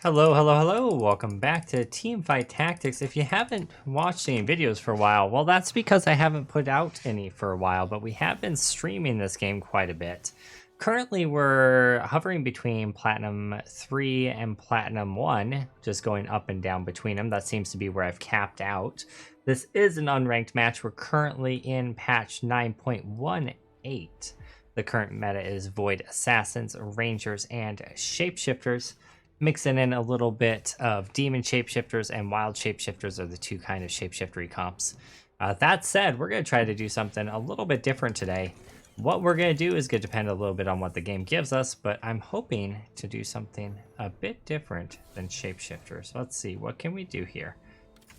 Hello, hello, hello. Welcome back to Teamfight Tactics. If you haven't watched any videos for a while, well, that's because I haven't put out any for a while, but we have been streaming this game quite a bit. Currently, we're hovering between Platinum 3 and Platinum 1, just going up and down between them. That seems to be where I've capped out. This is an unranked match. We're currently in patch 9.18. The current meta is Void Assassins, Rangers, and Shapeshifters. Mixing in a little bit of demon shapeshifters and wild shapeshifters are the two kind of shapeshiftery comps. That said, we're going to try to do something a little bit different today. What we're going to do is going to depend a little bit on what the game gives us, but I'm hoping to do something a bit different than shapeshifters. Let's see, what can we do here?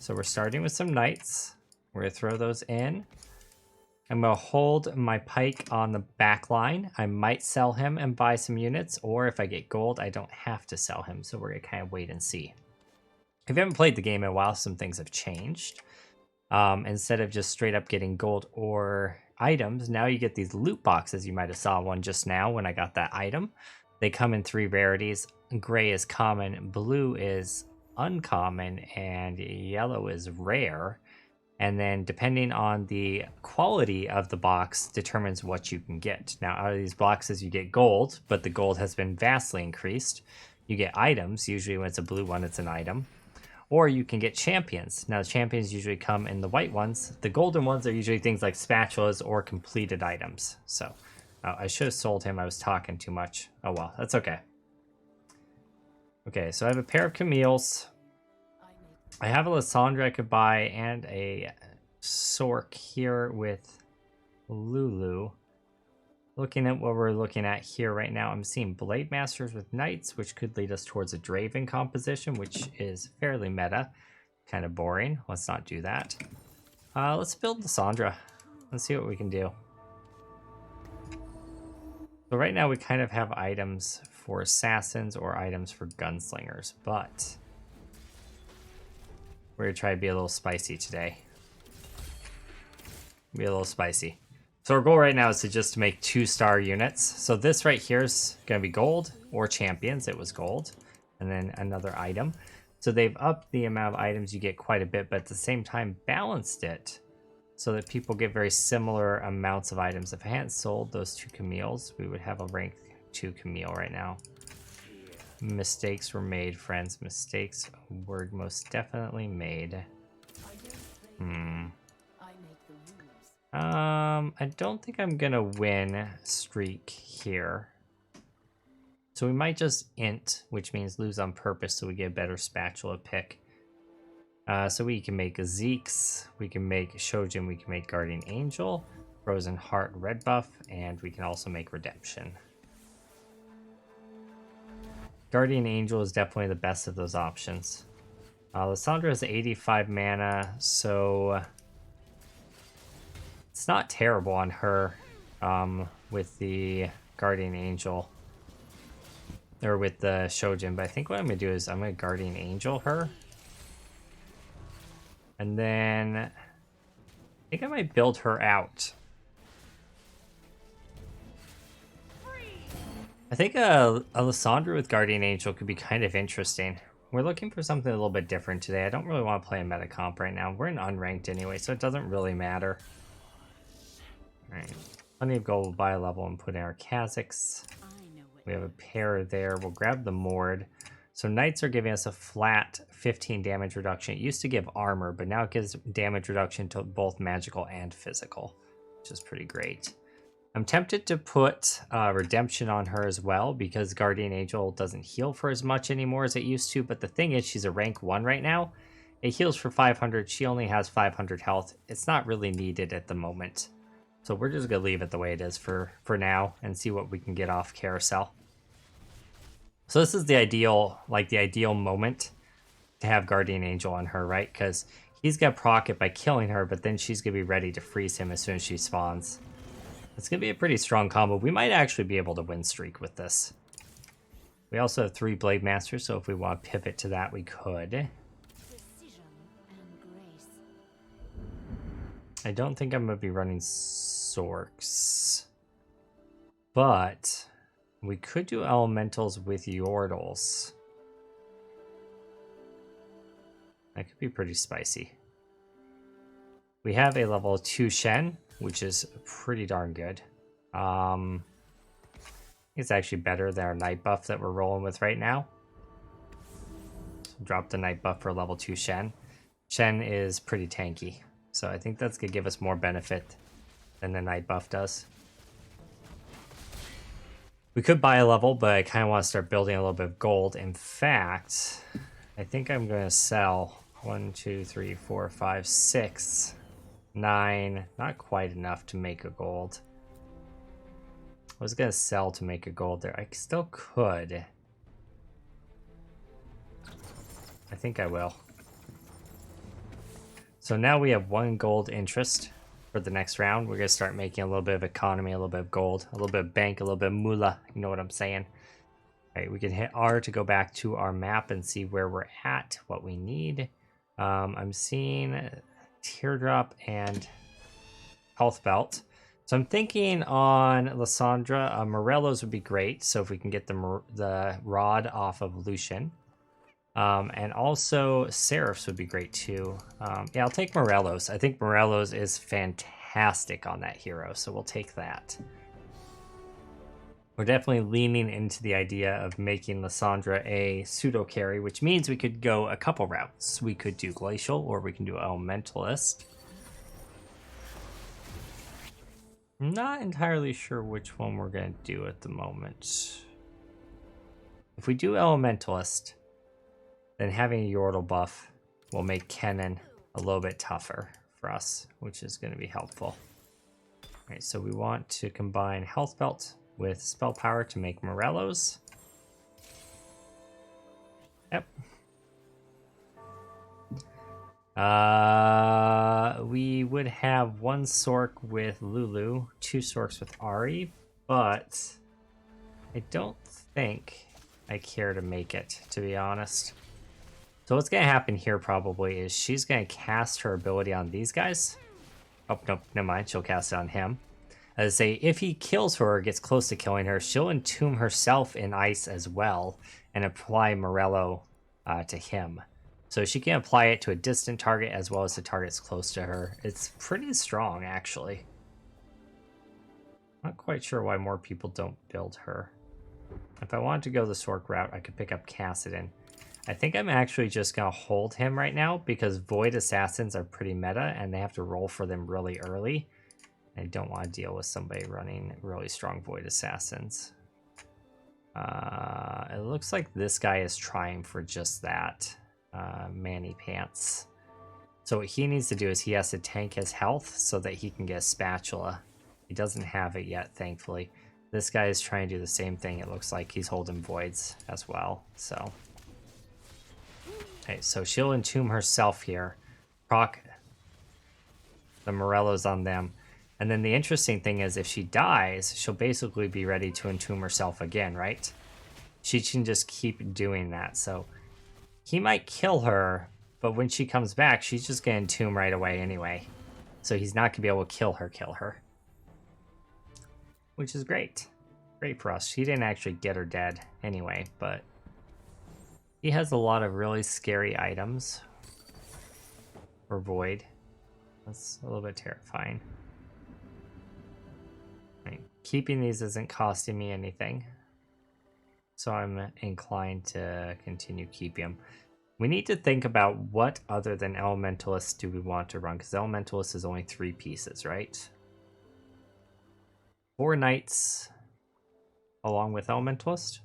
So we're starting with some knights. We're going to throw those in. I'm going to hold my pike on the back line. I might sell him and buy some units, or if I get gold, I don't have to sell him, so we're going to kind of wait and see. If you haven't played the game in a while, some things have changed. Instead of just straight up getting gold or items, now you get these loot boxes. You might have saw one just now when I got that item. They come in 3 rarities. Gray is common, blue is uncommon, and yellow is rare. And then depending on the quality of the box determines what you can get. Now, out of these boxes, you get gold, but the gold has been vastly increased. You get items. Usually when it's a blue one, it's an item. Or you can get champions. Now, the champions usually come in the white ones. The golden ones are usually things like spatulas or completed items. So I should have sold him. I was talking too much. Oh, well, that's okay. Okay, so I have a pair of Camille's. I have a Lissandra I could buy and a Sork here with Lulu. Looking at what we're looking at here right now, I'm seeing Blade Masters with Knights, which could lead us towards a Draven composition, which is fairly meta. Kind of boring. Let's not do that. Let's build Lissandra. Let's see what we can do. So right now we kind of have items for assassins or items for gunslingers, but we're going to try to be a little spicy today. Be a little spicy. So our goal right now is to just make 2-star units. So this right here is going to be gold or champions. It was gold. And then another item. So they've upped the amount of items you get quite a bit, but at the same time balanced it so that people get very similar amounts of items. If I hadn't sold those 2 Camille's, we would have a rank 2 Camille right now. Mistakes were made, friends. Mistakes were most definitely made. I don't think I'm gonna win streak here. So we might just int, which means lose on purpose so we get a better spatula pick. So we can make Zeke's, we can make Shojin, we can make Guardian Angel, Frozen Heart red buff, and we can also make Redemption. Guardian Angel is definitely the best of those options. Lissandra is 85 mana, so it's not terrible on her with the Guardian Angel. Or with the Shojin, but I think what I'm going to do is I'm going to Guardian Angel her. And then I think I might build her out. I think a Lissandra with Guardian Angel could be kind of interesting. We're looking for something a little bit different today. I don't really want to play a meta comp right now. We're in unranked anyway, so it doesn't really matter. Alright, plenty of gold. We'll buy a level and put in our Kazakhs. We have a pair there. We'll grab the Mord. So Knights are giving us a flat 15 damage reduction. It used to give armor, but now it gives damage reduction to both magical and physical, which is pretty great. I'm tempted to put Redemption on her as well because Guardian Angel doesn't heal for as much anymore as it used to. But the thing is, she's a rank 1 right now. It heals for 500. She only has 500 health. It's not really needed at the moment. So we're just going to leave it the way it is for now and see what we can get off Carousel. So this is the ideal moment to have Guardian Angel on her, right? Because he's going to proc it by killing her, but then she's going to be ready to freeze him as soon as she spawns. It's going to be a pretty strong combo. We might actually be able to win streak with this. We also have 3 Blade Masters, so if we want to pivot to that, we could. I don't think I'm going to be running Sorks. But we could do elementals with Yordles. That could be pretty spicy. We have a level 2 Shen, which is pretty darn good. It's actually better than our night buff that we're rolling with right now. So drop the night buff for level 2 Shen. Shen is pretty tanky, so I think that's going to give us more benefit than the night buff does. We could buy a level, but I kind of want to start building a little bit of gold. In fact, I think I'm going to sell 1, 2, 3, 4, 5, 6, 9. Not quite enough to make a gold. I was going to sell to make a gold there. I still could. I think I will. So now we have 1 gold interest for the next round. We're going to start making a little bit of economy, a little bit of gold, a little bit of bank, a little bit of moolah. You know what I'm saying? All right, we can hit R to go back to our map and see where we're at, what we need. I'm seeing teardrop and health belt. So I'm thinking on Lissandra, Morello's would be great. So if we can get the rod off of Lucian. And also Seraph's would be great too. Yeah, I'll take Morello's. I think Morello's is fantastic on that hero, so we'll take that. We're definitely leaning into the idea of making Lissandra a pseudo carry, which means we could go a couple routes. We could do Glacial or we can do Elementalist. I'm not entirely sure which one we're going to do at the moment. If we do Elementalist, then having a Yordle buff will make Kennen a little bit tougher for us, which is going to be helpful. All right, so we want to combine Health Belt with Spell Power to make Morello's. Yep. We would have 1 Sork with Lulu, 2 Sorks with Ari, but I don't think I care to make it, to be honest. So what's going to happen here probably is she's going to cast her ability on these guys. Oh, nope, never mind. She'll cast it on him. As I say, if he kills her or gets close to killing her, she'll entomb herself in ice as well and apply Morello to him. So she can apply it to a distant target as well as the targets close to her. It's pretty strong, actually. Not quite sure why more people don't build her. If I wanted to go the Sork route, I could pick up Cassidon. I think I'm actually just going to hold him right now because Void Assassins are pretty meta and they have to roll for them really early. I don't want to deal with somebody running really strong Void Assassins. It looks like this guy is trying for just that. Manny Pants. So what he needs to do is he has to tank his health so that he can get a spatula. He doesn't have it yet, thankfully. This guy is trying to do the same thing. It looks like he's holding voids as well. So, okay, so she'll entomb herself here. Proc the Morellos on them. And then the interesting thing is if she dies, she'll basically be ready to entomb herself again, right? She can just keep doing that. So he might kill her, but when she comes back, she's just going to entomb right away anyway. So he's not going to be able to kill her. Which is great. Great for us. She didn't actually get her dead anyway, but he has a lot of really scary items for Void. That's a little bit terrifying. Right. Keeping these isn't costing me anything, so I'm inclined to continue keeping them. We need to think about what other than Elementalist do we want to run, because Elementalist is only 3 pieces, right? 4 Knights along with Elementalist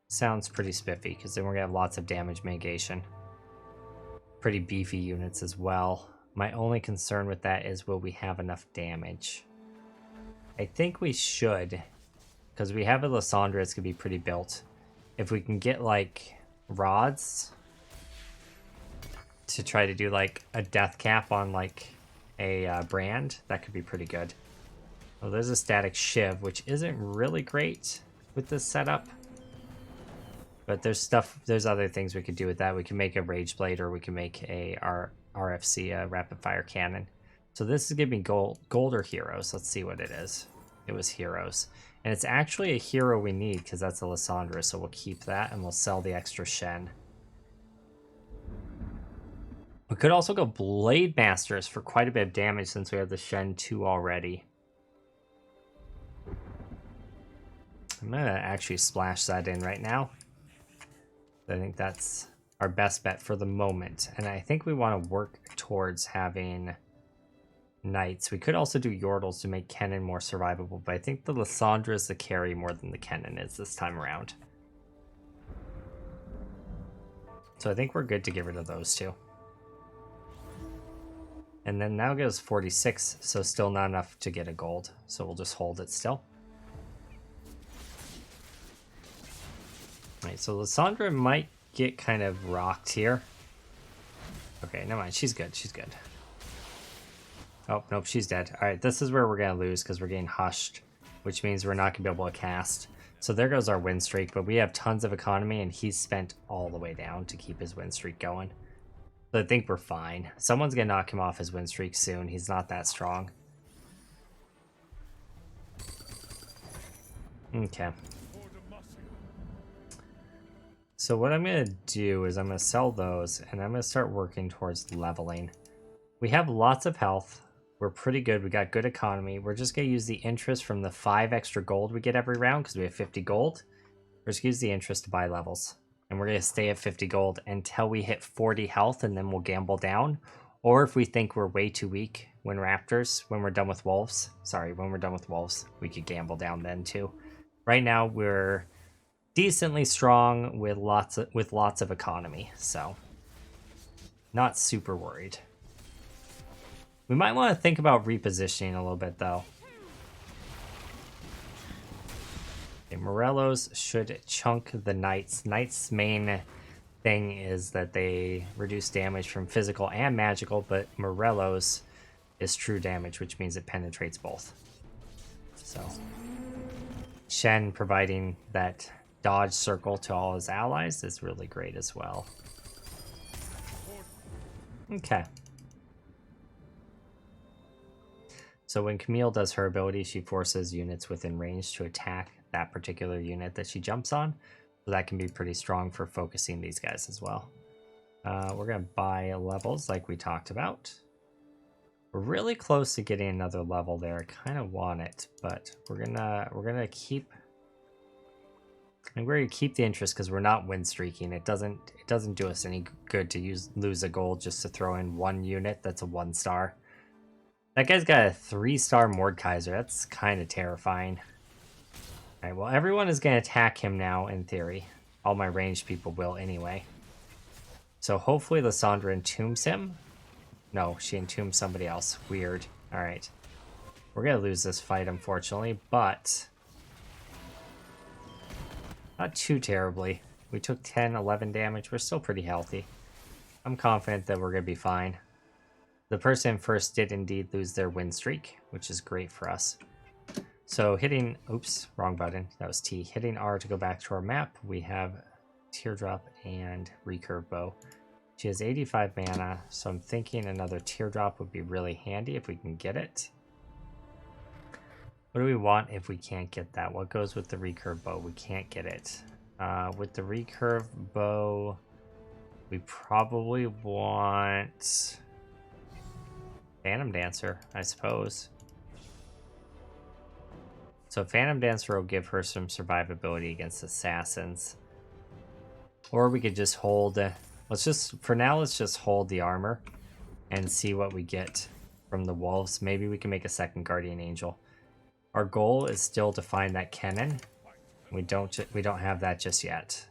sounds pretty spiffy, because then we're going to have lots of damage mitigation. Pretty beefy units as well. My only concern with that is, will we have enough damage? I think we should, because we have a Lissandra, it's going to be pretty built. If we can get, like, rods to try to do, like, a death cap on, like, a brand, that could be pretty good. Well, there's a static Shiv, which isn't really great with this setup. But there's other things we could do with that. We can make a Rage Blade, or we can make a RFC, a Rapid Fire Cannon. So this is giving me gold or heroes. Let's see what it is. It was heroes. And it's actually a hero we need, because that's a Lissandra, so we'll keep that, and we'll sell the extra Shen. We could also go Blade Masters for quite a bit of damage since we have the Shen 2 already. I'm going to actually splash that in right now. I think that's our best bet for the moment. And I think we want to work towards having Knights. We could also do Yordles to make Kennen more survivable, but I think the Lissandra is the carry more than the Kennen is this time around. So I think we're good to get rid of those two. And then now goes 46, so still not enough to get a gold. So we'll just hold it still. Alright, so Lissandra might get kind of rocked here. Okay, never mind. She's good. She's good. Oh, nope, she's dead. Alright, this is where we're going to lose because we're getting hushed, which means we're not going to be able to cast. So there goes our win streak, but we have tons of economy, and he's spent all the way down to keep his win streak going. So I think we're fine. Someone's going to knock him off his win streak soon. He's not that strong. Okay. So what I'm going to do is I'm going to sell those, and I'm going to start working towards leveling. We have lots of health. We're pretty good. We got good economy. We're just going to use the interest from the 5 extra gold we get every round because we have 50 gold. We're just going to use the interest to buy levels. And we're going to stay at 50 gold until we hit 40 health, and then we'll gamble down. Or if we think we're way too weak when we're done with wolves. Sorry, when we're done with wolves, we could gamble down then too. Right now, we're decently strong with lots of economy, so not super worried. We might want to think about repositioning a little bit, though. Okay, Morello's should chunk the Knights. Knights' main thing is that they reduce damage from physical and magical, but Morello's is true damage, which means it penetrates both. So, Shen providing that dodge circle to all his allies is really great as well. Okay. So when Camille does her ability, she forces units within range to attack that particular unit that she jumps on. So that can be pretty strong for focusing these guys as well. We're going to buy levels like we talked about. We're really close to getting another level there. I kind of want it, but we're gonna keep the interest because we're not win streaking. It doesn't do us any good to lose a gold just to throw in one unit that's a 1-star. That guy's got a 3-star Mordekaiser. That's kind of terrifying. Alright, well, everyone is going to attack him now, in theory. All my ranged people will anyway. So hopefully Lissandra entombs him. No, she entombs somebody else. Weird. Alright. We're going to lose this fight, unfortunately, but not too terribly. We took 10, 11 damage. We're still pretty healthy. I'm confident that we're going to be fine. The person first did indeed lose their win streak, which is great for us. So hitting, oops, wrong button. That was T. Hitting R to go back to our map, we have Teardrop and Recurve Bow. She has 85 mana, so I'm thinking another Teardrop would be really handy if we can get it. What do we want if we can't get that? What goes with the Recurve Bow? We can't get it. With the Recurve Bow, we probably want Phantom Dancer, I suppose. So Phantom Dancer will give her some survivability against assassins. Or we could just hold, for now, let's just hold the armor and see what we get from the wolves. Maybe we can make a second Guardian Angel. Our goal is still to find that Kennen. We don't have that just yet.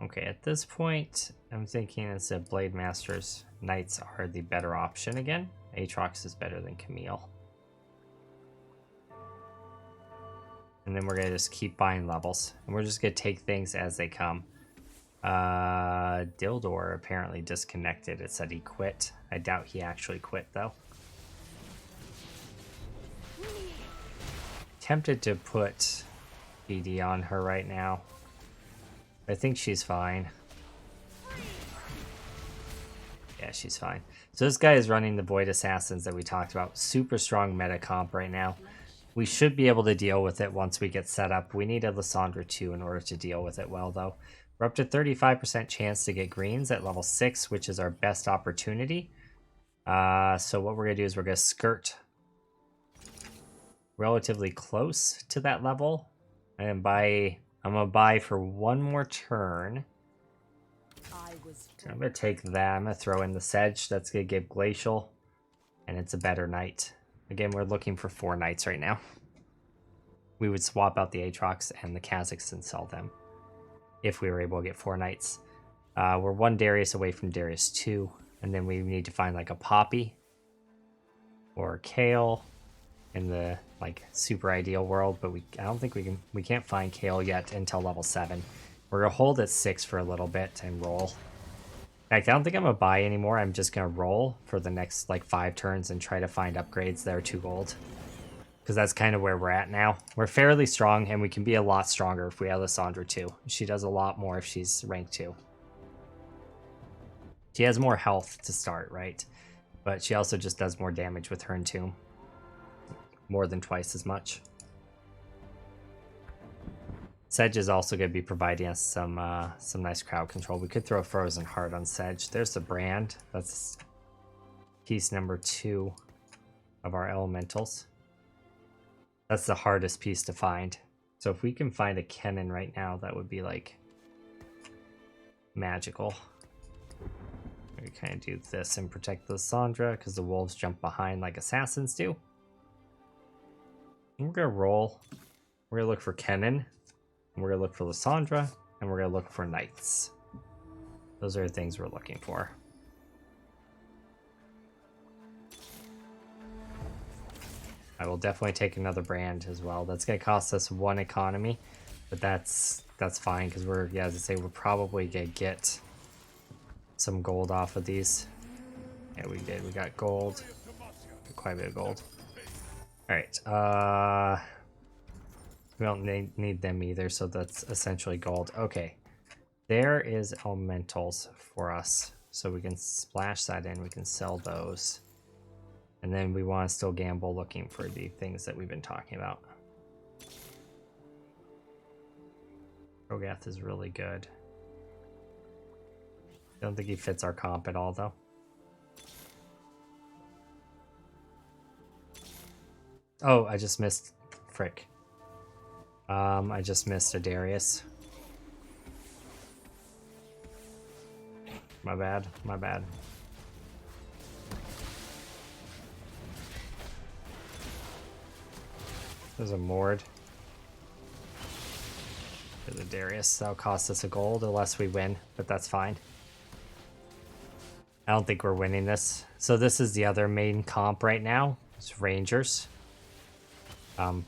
Okay, at this point, I'm thinking instead of Blade Masters, Knights are the better option again. Aatrox is better than Camille. And then we're going to just keep buying levels. And we're just going to take things as they come. Dildor apparently disconnected. It said he quit. I doubt he actually quit, though. Tempted to put BD on her right now. I think she's fine. Yeah, she's fine. So this guy is running the Void Assassins that we talked about. Super strong meta comp right now. We should be able to deal with it once we get set up. We need a Lissandra 2 in order to deal with it well, though. We're up to 35% chance to get greens at level 6, which is our best opportunity. So what we're going to do is we're going to skirt relatively close to that level. And I'm going to buy for one more turn. I'm going to take that. I'm going to throw in the Sedge. That's going to give Glacial. And it's a better knight. Again, we're looking for 4 knights right now. We would swap out the Aatrox and the Kha'Zix and sell them if we were able to get 4 knights. We're 1 Darius away from Darius 2. And then we need to find like a Poppy or Kale in the like super ideal world, but I don't think we can't find Kale yet until level 7. We're gonna hold at 6 for a little bit and roll. In fact, I don't think I'm gonna buy anymore. I'm just gonna roll for the next like 5 turns and try to find upgrades that are 2 gold. Because that's kind of where we're at now. We're fairly strong, and we can be a lot stronger if we have Lissandra 2. She does a lot more if she's rank 2. She has more health to start, right? But she also just does more damage with her Entomb. More than twice as much. Sedge is also going to be providing us some nice crowd control. We could throw a Frozen Heart on Sedge. There's the brand. That's piece number 2 of our elementals. That's the hardest piece to find. So if we can find a Kennen right now, that would be like magical. We kind of do this and protect the Lissandra because the wolves jump behind like assassins do. And we're going to roll. We're going to look for Kennen. We're going to look for Lissandra. And we're going to look for knights. Those are the things we're looking for. I will definitely take another brand as well. That's going to cost us 1 economy. But that's fine because we're, yeah, as I say, we're probably going to get some gold off of these. Yeah, we did. We got gold. Quite a bit of gold. Alright, we don't need them either, so that's essentially gold. Okay, there is elementals for us, so we can splash that in, we can sell those. And then we want to still gamble looking for the things that we've been talking about. Rogath is really good. I don't think he fits our comp at all, though. Oh, I just missed... Frick. I just missed a Darius. My bad, my bad. There's a Mord. There's a Darius. That'll cost us a gold unless we win, but that's fine. I don't think we're winning this. So this is the other main comp right now. It's Rangers.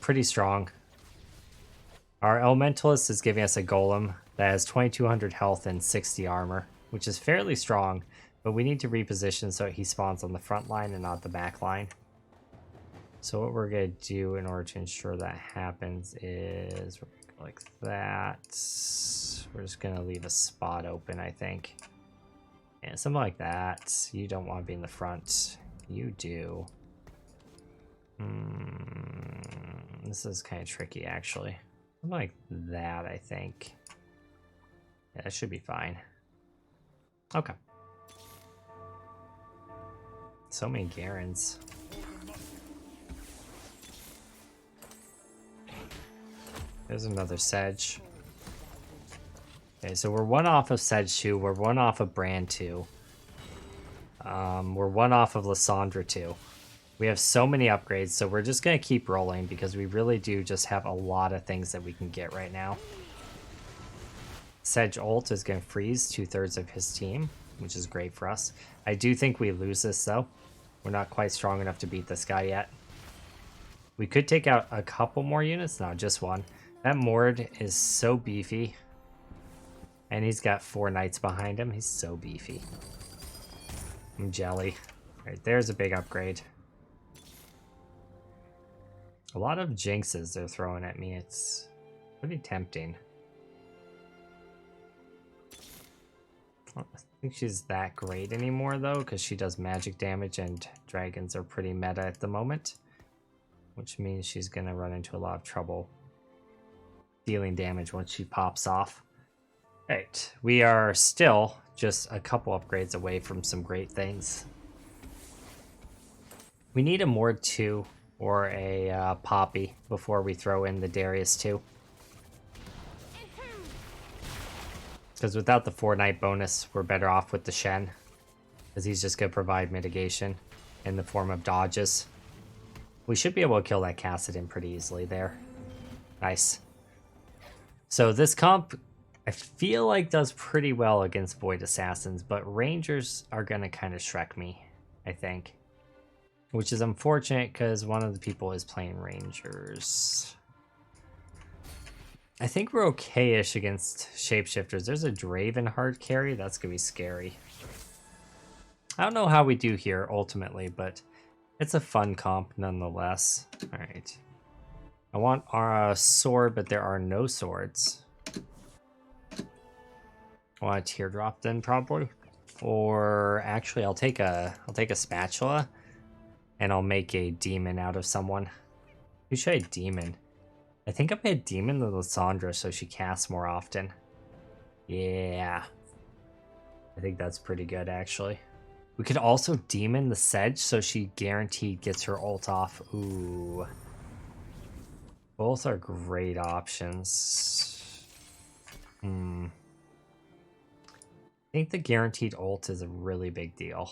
Pretty strong. Our Elementalist is giving us a Golem that has 2200 health and 60 armor, which is fairly strong, but we need to reposition so he spawns on the front line and not the back line. So what we're going to do in order to ensure that happens is we're gonna go like that. We're just going to leave a spot open, I think. Yeah, something like that. You don't want to be in the front. You do. This is kind of tricky, actually. Something like that, I think. Yeah, that should be fine. Okay. So many Garens. There's another Sedge. Okay, so we're 1 off of Sedge 2. We're 1 off of Brand 2. We're 1 off of Lissandra 2. We have so many upgrades, so we're just going to keep rolling because we really do just have a lot of things that we can get right now. Sedge ult is going to freeze 2/3 of his team, which is great for us. I do think we lose this, though. We're not quite strong enough to beat this guy yet. We could take out a couple more units. No, just 1. That Mord is so beefy. And he's got 4 knights behind him. He's so beefy. I'm jelly. All right, there's a big upgrade. A lot of jinxes they're throwing at me. It's pretty tempting. I don't think she's that great anymore, though, because she does magic damage and dragons are pretty meta at the moment. which means she's going to run into a lot of trouble dealing damage once she pops off. Right, we are still just a couple upgrades away from some great things. We need a Mord 2 or a Poppy before we throw in the Darius 2. Because without the 4-night bonus, we're better off with the Shen. Because he's just going to provide mitigation in the form of dodges. We should be able to kill that Cassidon pretty easily there. Nice. So this comp, I feel like, does pretty well against Void Assassins, but Rangers are going to kind of Shrek me, I think. Which is unfortunate because one of the people is playing Rangers. I think we're okay-ish against Shapeshifters. There's a Draven hard carry. That's going to be scary. I don't know how we do here ultimately, but it's a fun comp nonetheless. All right. I want our sword, but there are no swords. I want a teardrop then probably. Or actually I'll take a spatula and I'll make a demon out of someone. Who should I demon? I think I'm gonna demon the Lissandra so she casts more often. Yeah. I think that's pretty good actually. We could also demon the Sedge so she guaranteed gets her ult off. Ooh. Both are great options. I think the guaranteed ult is a really big deal.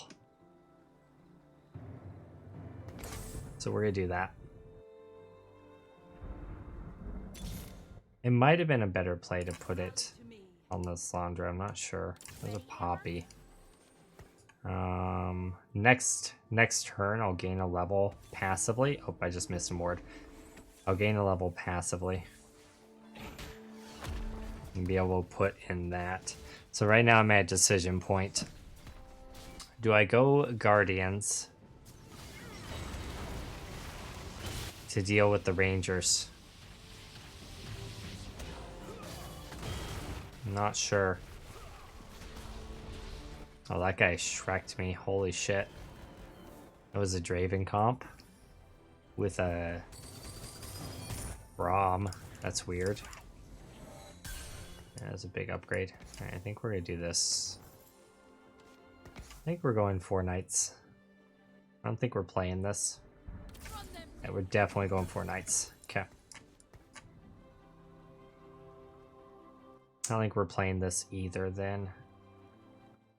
So we're gonna do that. It might have been a better play to put it on the Lissandra, I'm not sure. There's a Poppy. Next turn I'll gain a level passively. Oh, I just missed a ward. I'll gain a level passively. And be able to put in that. So right now I'm at decision point. Do I go Guardians to deal with the Rangers? I'm not sure. Oh, that guy Shrek'd me. Holy shit. That was a Draven comp with a Braum. That's weird. Yeah, that's a big upgrade. Alright, I think we're gonna do this. I think we're going 4 nights. I don't think we're playing this. Yeah, we're definitely going 4 nights. Okay. I don't think we're playing this either then.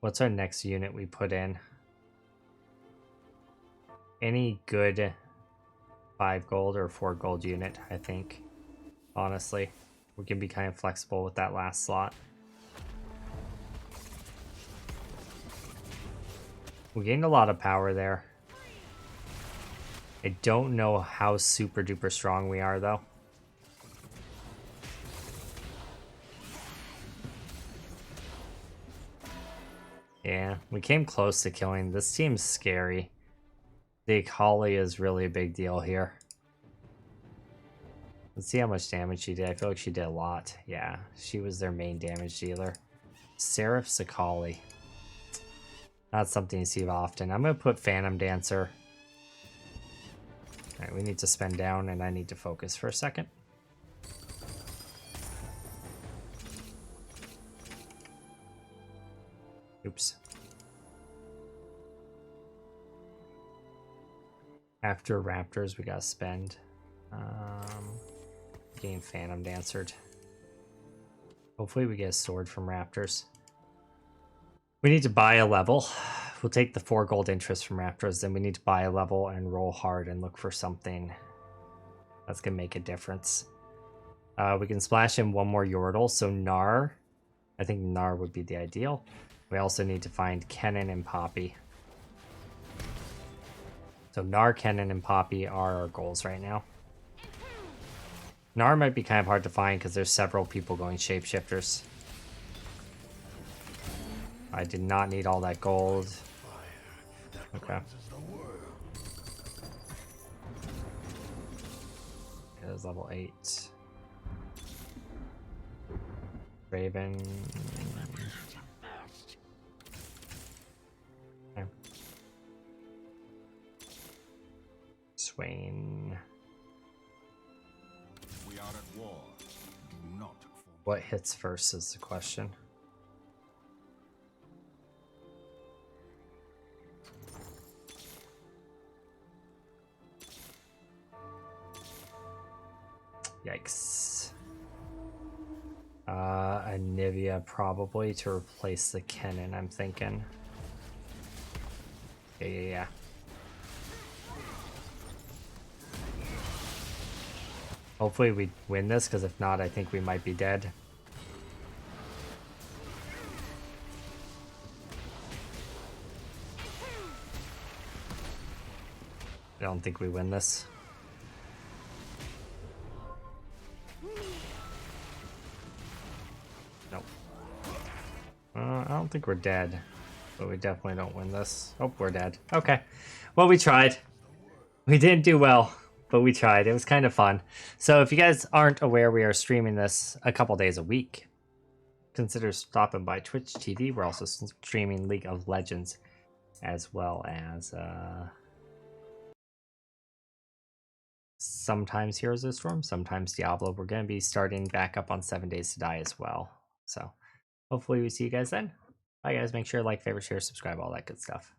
What's our next unit we put in? Any good 5 gold or 4 gold unit, I think. Honestly. We can be kind of flexible with that last slot. We gained a lot of power there. I don't know how super duper strong we are though. Yeah, we came close to killing. This team's scary. The Akali is really a big deal here. Let's see how much damage she did. I feel like she did a lot. Yeah, she was their main damage dealer. Seraph's Akali. Not something you see often. I'm going to put Phantom Dancer. Alright, we need to spend down and I need to focus for a second. Oops. After Raptors, we gotta spend. Getting Phantom Dancered. Hopefully we get a sword from Raptors. We need to buy a level. We'll take the 4 gold interest from Raptors, then we need to buy a level and roll hard and look for something that's gonna make a difference. We can splash in 1 more Yordle, so Gnar. I think Gnar would be the ideal. We also need to find Kennen and Poppy. So Gnar, Kennen, and Poppy are our goals right now. Gnar might be kind of hard to find because there's several people going Shapeshifters. I did not need all that gold. Okay. It is level 8. Raven. Okay. Swain. What hits first is the question. Yikes. A Nivea probably to replace the Kennen, I'm thinking. Yeah. Hopefully we win this, because if not, I think we might be dead. I don't think we win this. Nope. I don't think we're dead, but we definitely don't win this. Oh, we're dead. Okay. Well, we tried. We didn't do well, but we tried. It was kind of fun. So if you guys aren't aware, we are streaming this a couple days a week. Consider stopping by Twitch TV. We're also streaming League of Legends, as well as sometimes Heroes of the Storm, sometimes Diablo. We're going to be starting back up on 7 Days to Die as well. So hopefully we see you guys then. Bye guys, make sure to like, favorite, share, subscribe, all that good stuff.